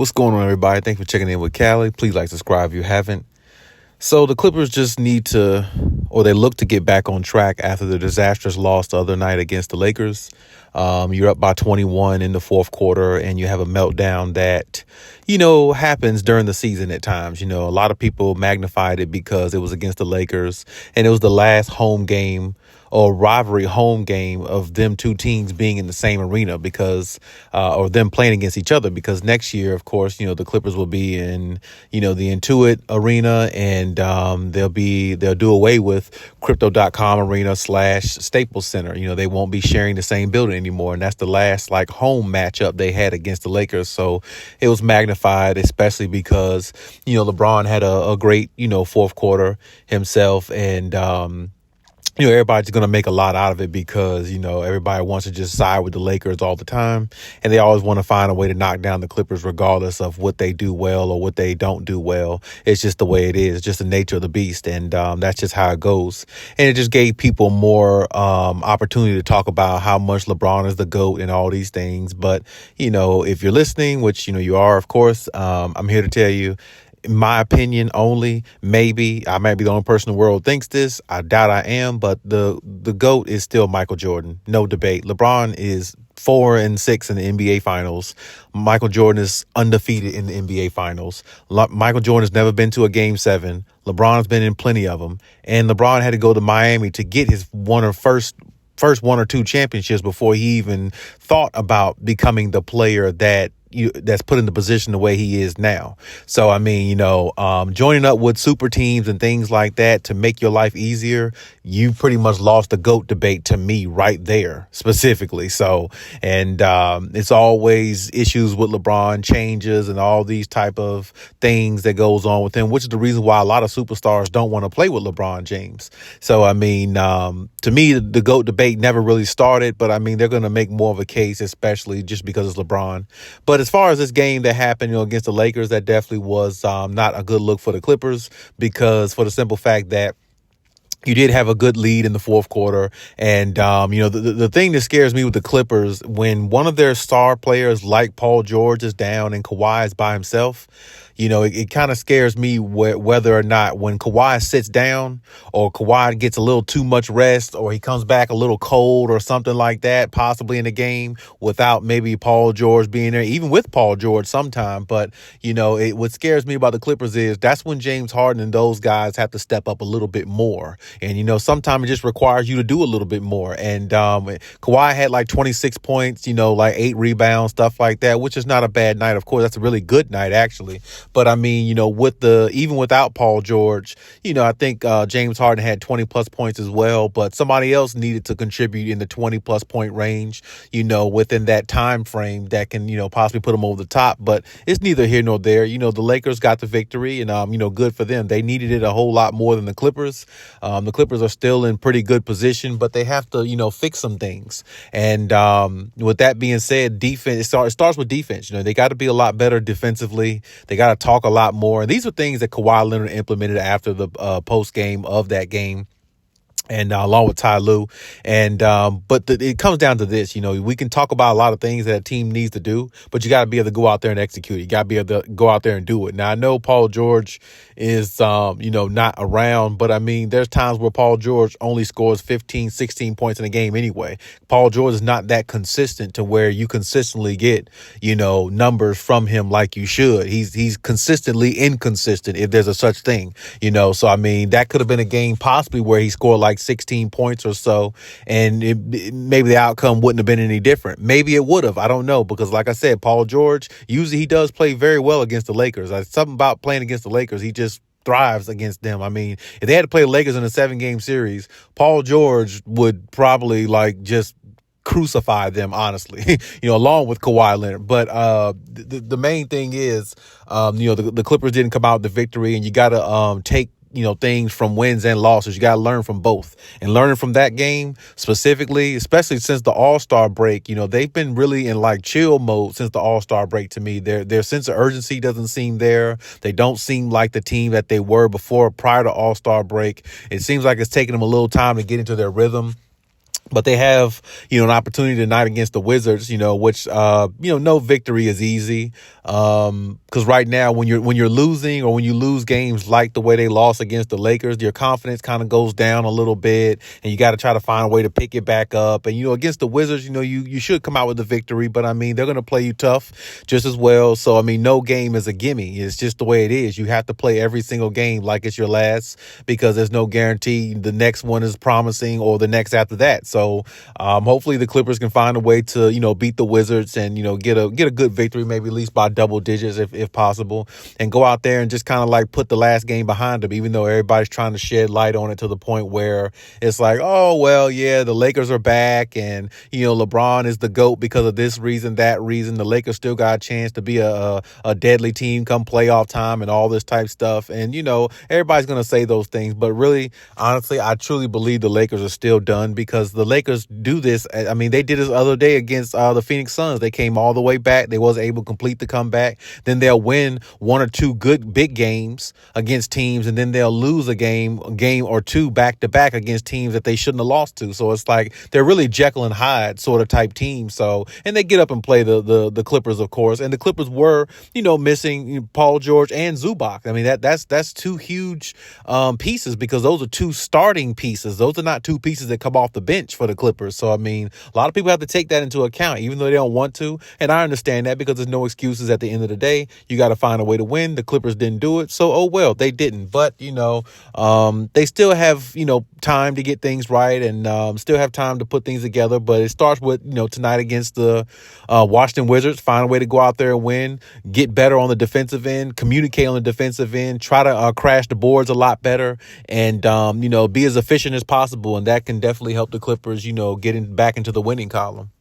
What's going on, everybody? Thanks for checking in with Callie. Please like, subscribe if you haven't. So the Clippers just need to, or they look to get back on track after the disastrous loss the other night against the Lakers. You're up by 21 in the fourth quarter, and you have a meltdown that, happens during the season at times. A lot of people magnified it because it was against the Lakers, and it was the last home game or rivalry home game of them two teams being in the same arena or them playing against each other, because next year, of course, the Clippers will be in, the Intuit Arena, and they'll do away with Crypto.com Arena / Staples Center. They won't be sharing the same building anymore. And that's the last home matchup they had against the Lakers. So it was magnified, especially because, LeBron had a great, fourth quarter himself. And, everybody's going to make a lot out of it because, everybody wants to just side with the Lakers all the time. And they always want to find a way to knock down the Clippers regardless of what they do well or what they don't do well. It's just the way it is, just the nature of the beast. And that's just how it goes. And it just gave people more opportunity to talk about how much LeBron is the GOAT and all these things. But, if you're listening, which, you are, of course, I'm here to tell you, in my opinion only, maybe I might be the only person in the world who thinks this. I doubt I am, but the GOAT is still Michael Jordan. No debate. LeBron is 4-6 in the NBA Finals. Michael Jordan is undefeated in the NBA Finals. Michael Jordan has never been to a Game 7. LeBron's been in plenty of them. And LeBron had to go to Miami to get his first one or two championships before he even thought about becoming the player that's put in the position the way he is now. So, joining up with super teams and things like that to make your life easier, you pretty much lost the GOAT debate to me right there specifically. So, and it's always issues with LeBron, changes and all these type of things that goes on with him, which is the reason why a lot of superstars don't want to play with LeBron James. So, to me, the GOAT debate never really started, but they're going to make more of a case, especially just because it's LeBron. But as far as this game that happened, against the Lakers, that definitely was not a good look for the Clippers, because for the simple fact that you did have a good lead in the fourth quarter. And, the thing that scares me with the Clippers, when one of their star players like Paul George is down and Kawhi is by himself, it kind of scares me whether or not when Kawhi sits down or Kawhi gets a little too much rest or he comes back a little cold or something like that, possibly in the game without maybe Paul George being there, even with Paul George sometime. But, what scares me about the Clippers is that's when James Harden and those guys have to step up a little bit more. And, sometimes it just requires you to do a little bit more. And Kawhi had 26 points, 8 rebounds, stuff like that, which is not a bad night. Of course, that's a really good night, actually. But even without Paul George, I think James Harden had 20 plus points as well. But somebody else needed to contribute in the 20 plus point range, within that time frame that can, possibly put them over the top. But it's neither here nor there. The Lakers got the victory and, good for them. They needed it a whole lot more than the Clippers. The Clippers are still in pretty good position, but they have to, fix some things. And with that being said, defense, it starts with defense. They got to be a lot better defensively. They got to talk a lot more. And these are things that Kawhi Leonard implemented after the post game of that game. And along with Ty Lue. And but it comes down to this, we can talk about a lot of things that a team needs to do, but you got to be able to go out there and execute. You got to be able to go out there and do it. Now, I know Paul George is, not around, but there's times where Paul George only scores 15, 16 points in a game anyway. Paul George is not that consistent to where you consistently get, numbers from him like you should. He's consistently inconsistent, if there's a such thing, so that could have been a game possibly where he scored 16 points or so, and maybe the outcome wouldn't have been any different. Maybe it would have. I don't know, because like I said, Paul George, usually he does play very well against the Lakers. Something about playing against the Lakers, he just thrives against them. If they had to play the Lakers in a 7-game series, Paul George would probably just crucify them, honestly, along with Kawhi Leonard. But the main thing is, the Clippers didn't come out with the victory, and you got to take things from wins and losses. You got to learn from both. And learning from that game specifically, especially since the All-Star break, they've been really in chill mode since the All-Star break to me. Their sense of urgency doesn't seem there. They don't seem like the team that they were prior to All-Star break. It seems like it's taking them a little time to get into their rhythm. But they have, an opportunity tonight against the Wizards, which, no victory is easy. Cause right now when you're losing or when you lose games like the way they lost against the Lakers, your confidence kind of goes down a little bit and you got to try to find a way to pick it back up. And, against the Wizards, you should come out with a victory, but I mean, they're going to play you tough just as well. So, I mean, no game is a gimme. It's just the way it is. You have to play every single game like it's your last because there's no guarantee the next one is promising or the next after that. So hopefully the Clippers can find a way to, beat the Wizards and, get a good victory, maybe at least by double digits if possible, and go out there and just kind of like put the last game behind them, even though everybody's trying to shed light on it to the point where it's like, oh, well, yeah, the Lakers are back and, LeBron is the GOAT because of this reason, that reason. The Lakers still got a chance to be a deadly team come playoff time and all this type stuff. And, everybody's going to say those things. But really, honestly, I truly believe the Lakers are still done because the Lakers do this. I mean, they did this other day against the Phoenix Suns. They came all the way back. They wasn't able to complete the comeback. Then they'll win one or two good big games against teams, and then they'll lose a game or two back to back against teams that they shouldn't have lost to. So it's like they're really Jekyll and Hyde sort of type team. So, and they get up and play the Clippers, of course. And the Clippers were, missing Paul George and Zubac. I mean, that's two huge pieces because those are two starting pieces. Those are not two pieces that come off the bench for the Clippers. So, I mean, a lot of people have to take that into account, even though they don't want to. And I understand that because there's no excuses at the end of the day. You got to find a way to win. The Clippers didn't do it. So, oh, well, they didn't. But, they still have, time to get things right and still have time to put things together. But it starts with, tonight against the Washington Wizards. Find a way to go out there and win, get better on the defensive end, communicate on the defensive end, try to crash the boards a lot better and, be as efficient as possible. And that can definitely help the Clippers, back into the winning column.